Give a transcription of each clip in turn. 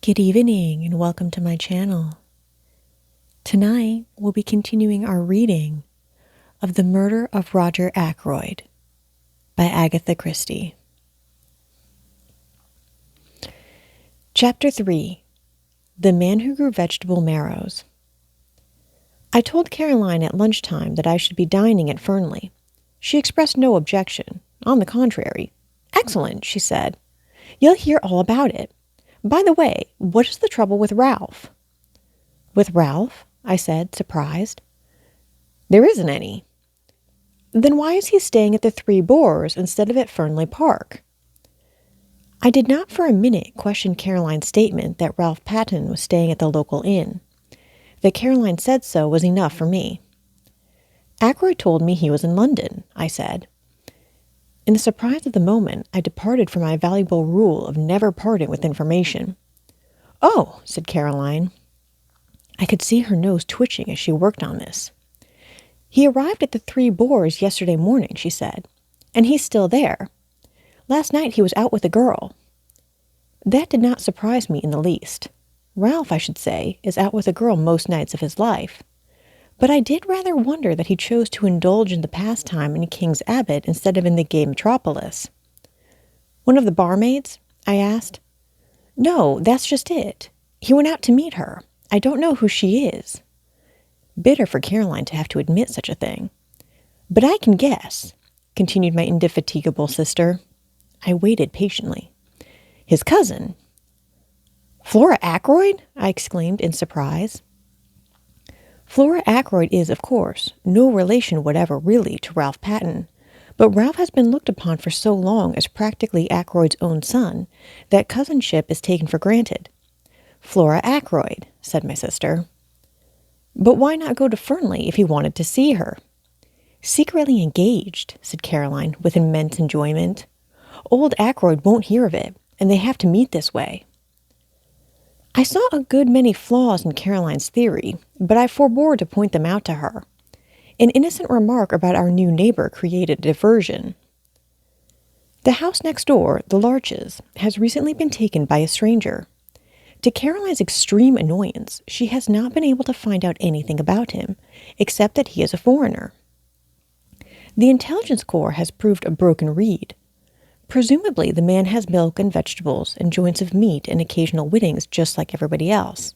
Good evening and welcome to my channel. Tonight we'll be continuing our reading of The Murder of Roger Ackroyd by Agatha Christie. Chapter 3. The Man Who Grew Vegetable Marrows. I told Caroline at lunchtime that I should be dining at Fernley. She expressed no objection. On the contrary. "Excellent," she said. "You'll hear all about it. By the way, what is the trouble with Ralph?" "With Ralph?" I said, surprised. "There isn't any." "Then why is he staying at the Three Boars instead of at Fernley Park?" I did not for a minute question Caroline's statement that Ralph Patten was staying at the local inn. That Caroline said so was enough for me. "Ackroyd told me he was in London," I said. In the surprise of the moment, I departed from my valuable rule of never parting with information. "Oh," said Caroline. I could see her nose twitching as she worked on this. "He arrived at the Three Boars yesterday morning," she said, "and he's still there. Last night he was out with a girl." That did not surprise me in the least. Ralph, I should say, is out with a girl most nights of his life. But I did rather wonder that he chose to indulge in the pastime in King's Abbot instead of in the gay metropolis. "One of the barmaids?" I asked. "No, that's just it. He went out to meet her. I don't know who she is." Bitter for Caroline to have to admit such a thing. "But I can guess," continued my indefatigable sister. I waited patiently. "His cousin." "Flora Ackroyd?" I exclaimed in surprise. Flora Ackroyd is, of course, no relation whatever really to Ralph Patten, but Ralph has been looked upon for so long as practically Ackroyd's own son that cousinship is taken for granted. "Flora Ackroyd," said my sister. "But why not go to Fernley if he wanted to see her?" "Secretly engaged," said Caroline with immense enjoyment. "Old Ackroyd won't hear of it, and they have to meet this way." I saw a good many flaws in Caroline's theory, but I forbore to point them out to her. An innocent remark about our new neighbor created a diversion. "The house next door, the Larches, has recently been taken by a stranger. To Caroline's extreme annoyance, she has not been able to find out anything about him, except that he is a foreigner. The intelligence corps has proved a broken reed. Presumably, the man has milk and vegetables and joints of meat and occasional wittings just like everybody else.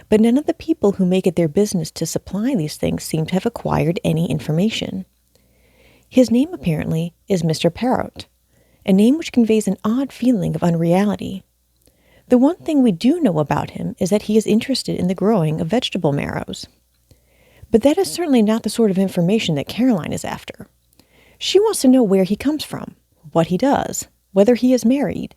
But none of the people who make it their business to supply these things seem to have acquired any information. His name, apparently, is Mr. Parrot, a name which conveys an odd feeling of unreality. The one thing we do know about him is that he is interested in the growing of vegetable marrows. But that is certainly not the sort of information that Caroline is after. She wants to know where he comes from, what he does, whether he is married,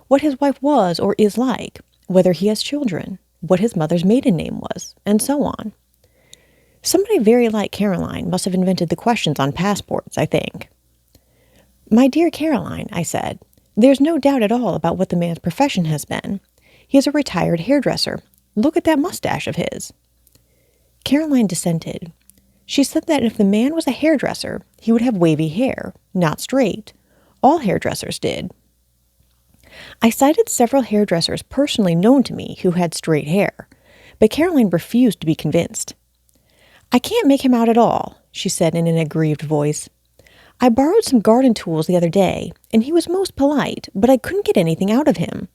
what his wife was or is like, whether he has children, what his mother's maiden name was, and so on. Somebody very like Caroline must have invented the questions on passports, I think. "My dear Caroline," I said, "there's no doubt at all about what the man's profession has been. He is a retired hairdresser. Look at that mustache of his." Caroline dissented. She said that if the man was a hairdresser, he would have wavy hair, not straight. All hairdressers did. I cited several hairdressers personally known to me who had straight hair, but Caroline refused to be convinced. "I can't make him out at all," she said in an aggrieved voice. "I borrowed some garden tools the other day, and he was most polite, but I couldn't get anything out of him.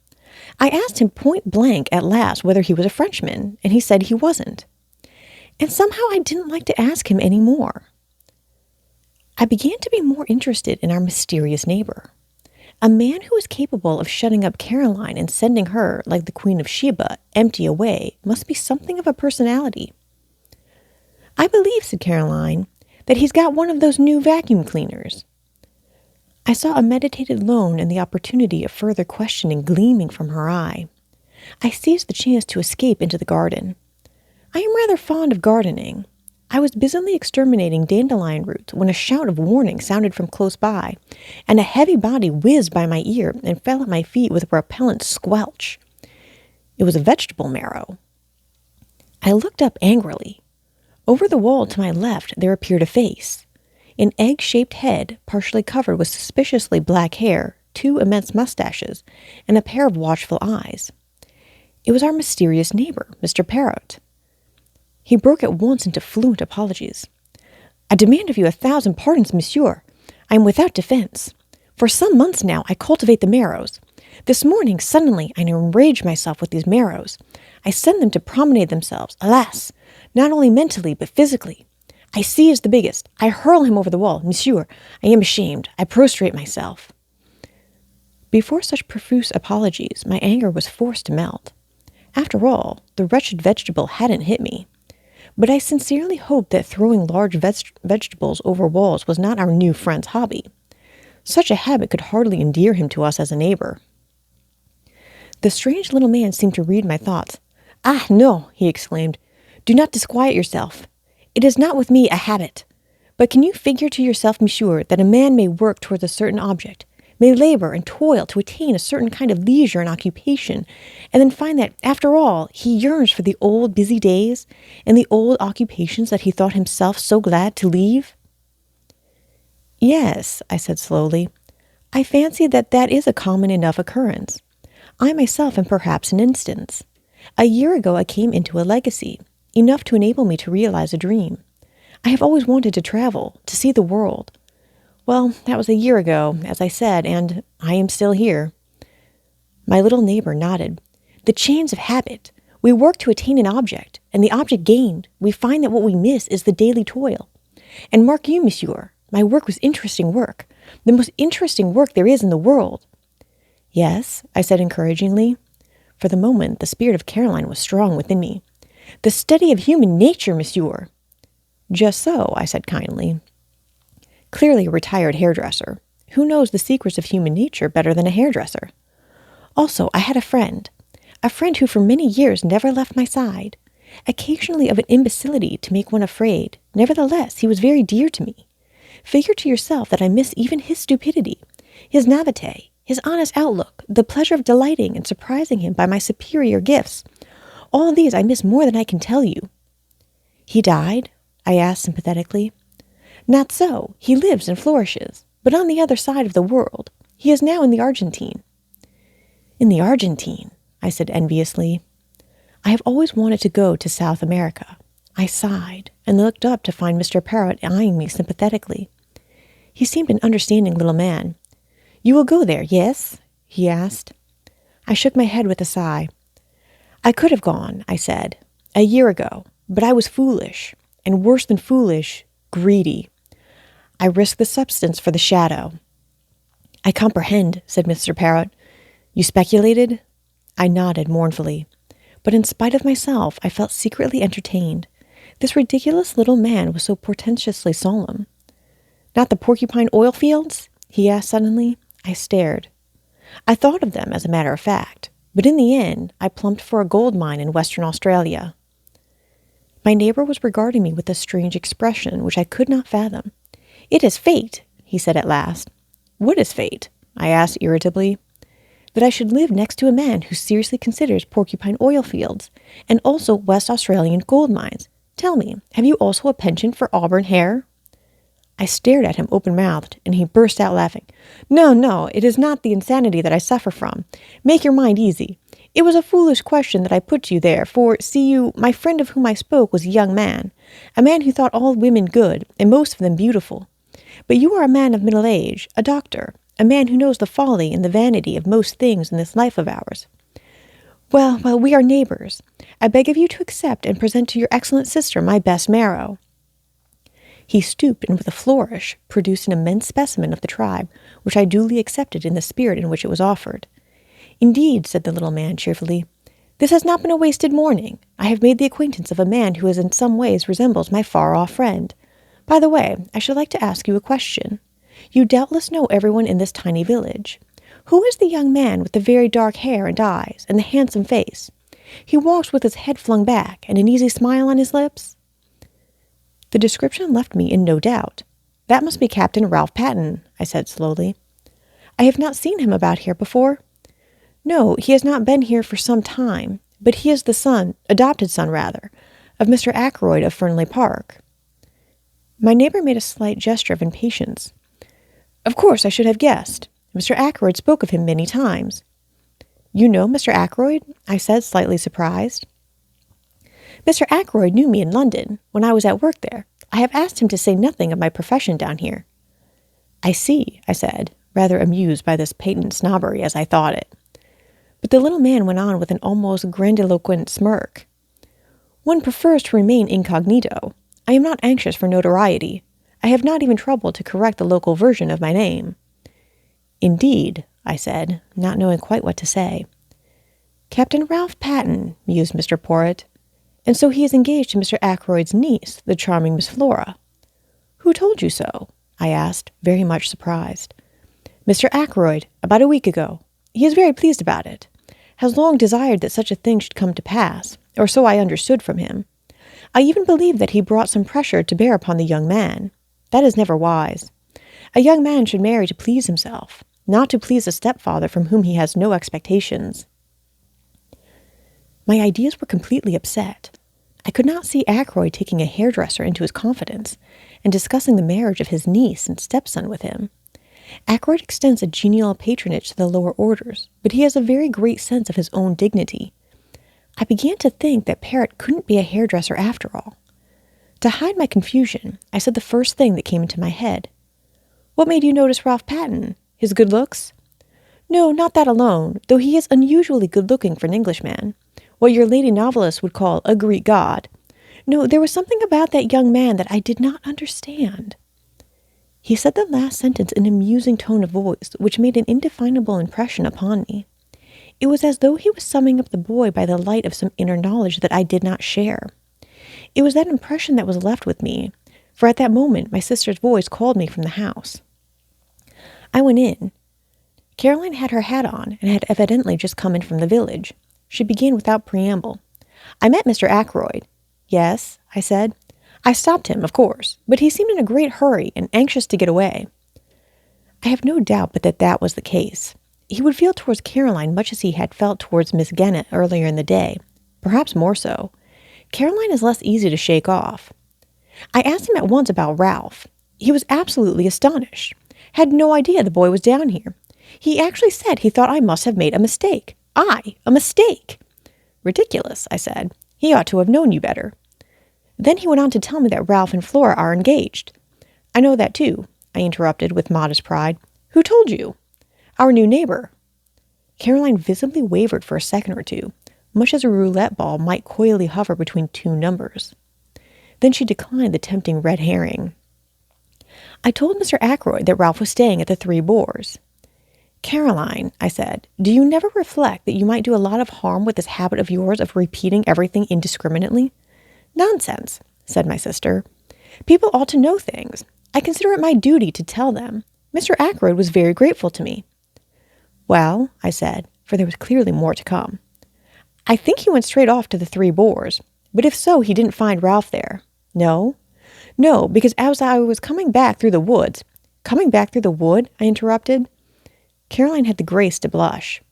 I asked him point blank at last whether he was a Frenchman, and he said he wasn't. And somehow I didn't like to ask him any more." I began to be more interested in our mysterious neighbor. A man who is capable of shutting up Caroline and sending her, like the Queen of Sheba, empty away must be something of a personality. "I believe," said Caroline, "that he's got one of those new vacuum cleaners." I saw a meditated loan and the opportunity of further questioning gleaming from her eye. I seized the chance to escape into the garden. I am rather fond of gardening. I was busily exterminating dandelion roots when a shout of warning sounded from close by, and a heavy body whizzed by my ear and fell at my feet with a repellent squelch. It was a vegetable marrow. I looked up angrily. Over the wall to my left there appeared a face. An egg-shaped head, partially covered with suspiciously black hair, 2 immense mustaches, and a pair of watchful eyes. It was our mysterious neighbor, Mr. Parrot. He broke at once into fluent apologies. I demand of you 1,000 pardons, monsieur. I am without defense. For some months now I cultivate the marrows. This morning, suddenly, I enrage myself with these marrows. I send them to promenade themselves, alas, not only mentally, but physically. I seize the biggest. I hurl him over the wall. Monsieur, I am ashamed. I prostrate myself. Before such profuse apologies, my anger was forced to melt. After all, the wretched vegetable hadn't hit me. But I sincerely hoped that throwing large vegetables over walls was not our new friend's hobby. Such a habit could hardly endear him to us as a neighbor. The strange little man seemed to read my thoughts. Ah, no, he exclaimed. Do not disquiet yourself. It is not with me a habit. But can you figure to yourself, monsieur, that a man may work towards a certain object, may labor and toil to attain a certain kind of leisure and occupation, and then find that, after all, he yearns for the old busy days and the old occupations that he thought himself so glad to leave? Yes, I said slowly. I fancy that is a common enough occurrence. I myself am perhaps an instance. A year ago I came into a legacy, enough to enable me to realize a dream. I have always wanted to travel, to see the world. Well, that was a year ago, as I said, and I am still here. My little neighbor nodded. The chains of habit. We work to attain an object, and the object gained, we find that what we miss is the daily toil. And mark you, monsieur, my work was interesting work, the most interesting work there is in the world. Yes, I said encouragingly. For the moment, the spirit of Caroline was strong within me. The study of human nature, monsieur. Just so, I said kindly. Clearly a retired hairdresser. Who knows the secrets of human nature better than a hairdresser? Also, I had a friend who for many years never left my side, occasionally of an imbecility to make one afraid. Nevertheless, he was very dear to me. Figure to yourself that I miss even his stupidity, his naivete, his honest outlook, the pleasure of delighting and surprising him by my superior gifts. All these I miss more than I can tell you. He died? I asked sympathetically. Not so. He lives and flourishes, but on the other side of the world. He is now in the Argentine. In the Argentine, I said enviously. I have always wanted to go to South America. I sighed and looked up to find Mr. Parrot eyeing me sympathetically. He seemed an understanding little man. You will go there, yes? He asked. I shook my head with a sigh. I could have gone, I said, a year ago, but I was foolish, and worse than foolish, greedy. I risked the substance for the shadow. I comprehend, said Mr. Parrot. You speculated? I nodded mournfully. But in spite of myself, I felt secretly entertained. This ridiculous little man was so portentously solemn. Not the porcupine oil fields? He asked suddenly. I stared. I thought of them, as a matter of fact, but in the end, I plumped for a gold mine in Western Australia. My neighbor was regarding me with a strange expression which I could not fathom. It is fate, he said at last. What is fate? I asked irritably. That I should live next to a man who seriously considers porcupine oil fields, and also West Australian gold mines. Tell me, have you also a penchant for auburn hair? I stared at him open-mouthed, and he burst out laughing. No, it is not the insanity that I suffer from. Make your mind easy. It was a foolish question that I put to you there, for, see you, my friend of whom I spoke was a young man, a man who thought all women good, and most of them beautiful. But you are a man of middle age, a doctor, a man who knows the folly and the vanity of most things in this life of ours. Well, we are neighbors. I beg of you to accept and present to your excellent sister my best marrow. He stooped and with a flourish produced an immense specimen of the tribe, which I duly accepted in the spirit in which it was offered. Indeed, said the little man cheerfully, this has not been a wasted morning. I have made the acquaintance of a man who in some ways resembles my far-off friend. By the way, I should like to ask you a question. You doubtless know everyone in this tiny village. Who is the young man with the very dark hair and eyes, and the handsome face? He walks with his head flung back, and an easy smile on his lips. The description left me in no doubt. That must be Captain Ralph Patten, I said slowly. I have not seen him about here before. No, he has not been here for some time, but he is the adopted son, of Mr. Ackroyd of Fernley Park. My neighbor made a slight gesture of impatience. Of course, I should have guessed. Mr. Ackroyd spoke of him many times. You know Mr. Ackroyd? I said, slightly surprised. Mr. Ackroyd knew me in London, when I was at work there. I have asked him to say nothing of my profession down here. I see, I said, rather amused by this patent snobbery as I thought it. But the little man went on with an almost grandiloquent smirk. One prefers to remain incognito. I am not anxious for notoriety. I have not even troubled to correct the local version of my name. Indeed, I said, not knowing quite what to say. Captain Ralph Patten, mused Mr. Porritt. And so he is engaged to Mr. Ackroyd's niece, the charming Miss Flora. Who told you so? I asked, very much surprised. Mr. Ackroyd, about a week ago. He is very pleased about it. Has long desired that such a thing should come to pass, or so I understood from him. I even believe that he brought some pressure to bear upon the young man. That is never wise. A young man should marry to please himself, not to please a stepfather from whom he has no expectations. My ideas were completely upset. I could not see Ackroyd taking a hairdresser into his confidence and discussing the marriage of his niece and stepson with him. Ackroyd extends a genial patronage to the lower orders, but he has a very great sense of his own dignity. I began to think that Parrott couldn't be a hairdresser after all. To hide my confusion, I said the first thing that came into my head. What made you notice Ralph Patten? His good looks? No, not that alone, though he is unusually good-looking for an Englishman. What your lady novelist would call a Greek god. No, there was something about that young man that I did not understand. He said the last sentence in a musing tone of voice, which made an indefinable impression upon me. It was as though he was summing up the boy by the light of some inner knowledge that I did not share. It was that impression that was left with me, for at that moment my sister's voice called me from the house. I went in. Caroline had her hat on and had evidently just come in from the village. She began without preamble. I met Mr. Ackroyd. Yes, I said. I stopped him, of course, but he seemed in a great hurry and anxious to get away. I have no doubt but that that was the case. He would feel towards Caroline much as he had felt towards Miss Gennett earlier in the day, perhaps more so. Caroline is less easy to shake off. I asked him at once about Ralph. He was absolutely astonished. Had no idea the boy was down here. He actually said he thought I must have made a mistake. A mistake! Ridiculous, I said. He ought to have known you better. Then he went on to tell me that Ralph and Flora are engaged. I know that too, I interrupted with modest pride. Who told you? Our new neighbor. Caroline visibly wavered for a second or two, much as a roulette ball might coyly hover between two numbers. Then she declined the tempting red herring. I told Mr. Ackroyd that Ralph was staying at the Three Boars. Caroline, I said, do you never reflect that you might do a lot of harm with this habit of yours of repeating everything indiscriminately? Nonsense, said my sister. People ought to know things. I consider it my duty to tell them. Mr. Ackroyd was very grateful to me. Well, I said, for there was clearly more to come. I think he went straight off to the Three Boars, but if so, he didn't find Ralph there. No? No, because as I was coming back through the woods— Coming back through the wood? I interrupted. Caroline had the grace to blush.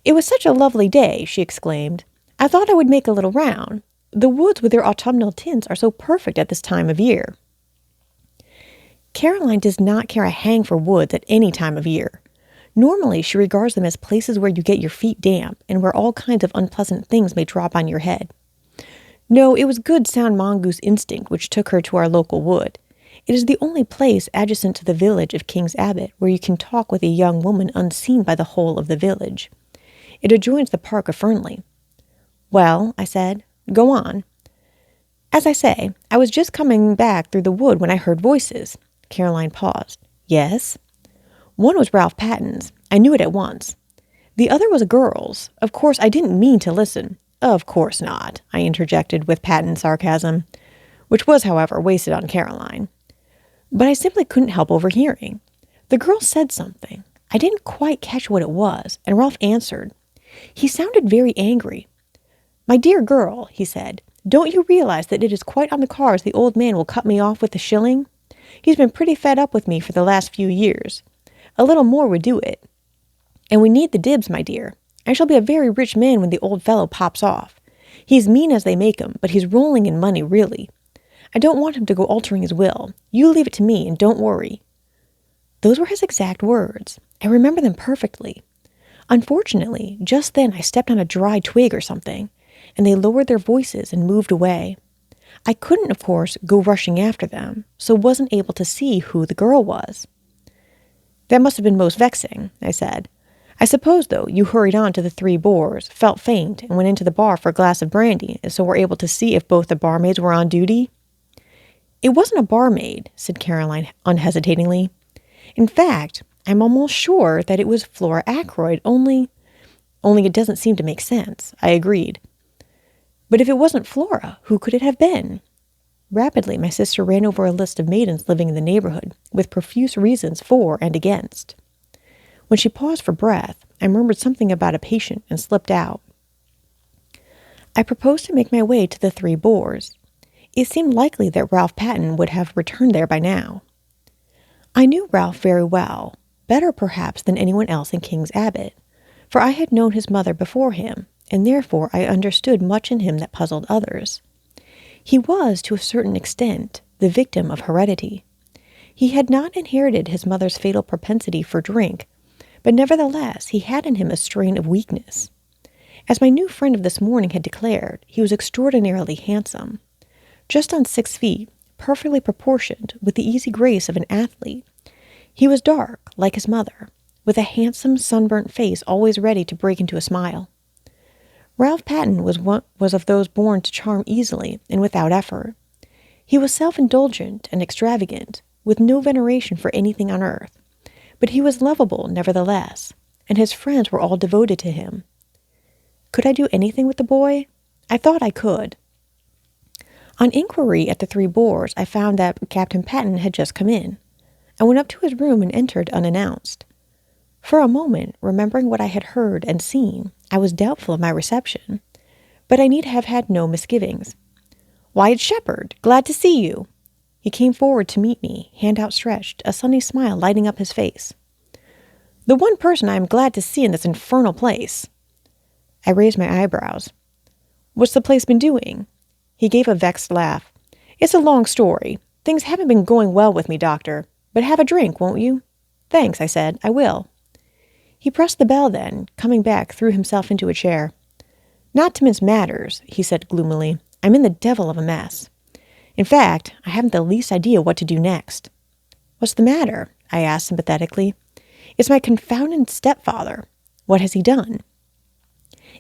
It was such a lovely day, she exclaimed. I thought I would make a little round. The woods with their autumnal tints are so perfect at this time of year. Caroline does not care a hang for woods at any time of year. Normally, she regards them as places where you get your feet damp and where all kinds of unpleasant things may drop on your head. No, it was good sound mongoose instinct which took her to our local wood. It is the only place adjacent to the village of King's Abbot where you can talk with a young woman unseen by the whole of the village. It adjoins the park of Fernley. Well, I said, go on. As I say, I was just coming back through the wood when I heard voices. Caroline paused. Yes? One was Ralph Patten's. I knew it at once. The other was a girl's. Of course, I didn't mean to listen. Of course not, I interjected with patent sarcasm, which was, however, wasted on Caroline. But I simply couldn't help overhearing. The girl said something. I didn't quite catch what it was, and Ralph answered. He sounded very angry. My dear girl, he said, don't you realize that it is quite on the cards the old man will cut me off with a shilling? He's been pretty fed up with me for the last few years. A little more would do it. And we need the dibs, my dear. I shall be a very rich man when the old fellow pops off. He's mean as they make him, but he's rolling in money, really. I don't want him to go altering his will. You leave it to me, and don't worry. Those were his exact words. I remember them perfectly. Unfortunately, just then I stepped on a dry twig or something, and they lowered their voices and moved away. I couldn't, of course, go rushing after them, so wasn't able to see who the girl was. That must have been most vexing, I said. I suppose, though, you hurried on to the Three Boars, felt faint, and went into the bar for a glass of brandy, so were able to see if both the barmaids were on duty? It wasn't a barmaid, said Caroline unhesitatingly. In fact, I'm almost sure that it was Flora Ackroyd, only it doesn't seem to make sense, I agreed. But if it wasn't Flora, who could it have been? Rapidly, my sister ran over a list of maidens living in the neighborhood, with profuse reasons for and against. When she paused for breath, I murmured something about a patient and slipped out. I proposed to make my way to the Three Boars. It seemed likely that Ralph Patten would have returned there by now. I knew Ralph very well, better perhaps than anyone else in King's Abbot, for I had known his mother before him, and therefore I understood much in him that puzzled others. He was, to a certain extent, the victim of heredity. He had not inherited his mother's fatal propensity for drink, but nevertheless he had in him a strain of weakness. As my new friend of this morning had declared, he was extraordinarily handsome. Just on 6 feet, perfectly proportioned, with the easy grace of an athlete. He was dark, like his mother, with a handsome, sunburnt face always ready to break into a smile. Ralph Patten was of those born to charm easily and without effort. He was self-indulgent and extravagant, with no veneration for anything on earth, but he was lovable nevertheless, and his friends were all devoted to him. Could I do anything with the boy? I thought I could. On inquiry at the Three Boars, I found that Captain Patten had just come in. I went up to his room and entered unannounced. For a moment, remembering what I had heard and seen, I was doubtful of my reception, but I need have had no misgivings. "Wyatt Shepherd, glad to see you." He came forward to meet me, hand outstretched, a sunny smile lighting up his face. "The one person I am glad to see in this infernal place." I raised my eyebrows. "What's the place been doing?" He gave a vexed laugh. "It's a long story. Things haven't been going well with me, Doctor. But have a drink, won't you?" "Thanks," I said. "I will." He pressed the bell then, coming back, threw himself into a chair. "Not to mince matters," he said gloomily. "I'm in the devil of a mess. In fact, I haven't the least idea what to do next." "What's the matter?" I asked sympathetically. "It's my confounded stepfather. What has he done?"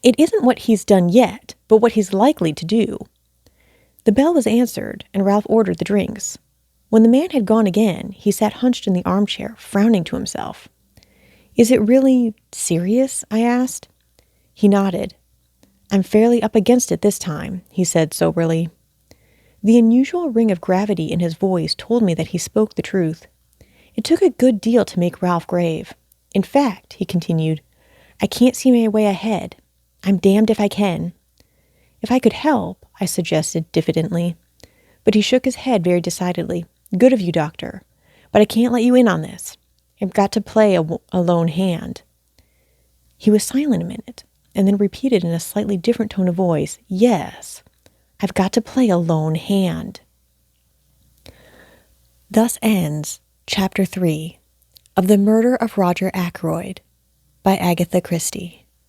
"It isn't what he's done yet, but what he's likely to do." The bell was answered, and Ralph ordered the drinks. When the man had gone again, he sat hunched in the armchair, frowning to himself. "Is it really serious?" I asked. He nodded. "I'm fairly up against it this time," he said soberly. The unusual ring of gravity in his voice told me that he spoke the truth. It took a good deal to make Ralph grave. "In fact," he continued, "I can't see my way ahead. I'm damned if I can." "If I could help," I suggested diffidently. But he shook his head very decidedly. "Good of you, Doctor. But I can't let you in on this. I've got to play a lone hand." He was silent a minute, and then repeated in a slightly different tone of voice, "Yes, I've got to play a lone hand." Thus ends Chapter 3 of The Murder of Roger Ackroyd by Agatha Christie.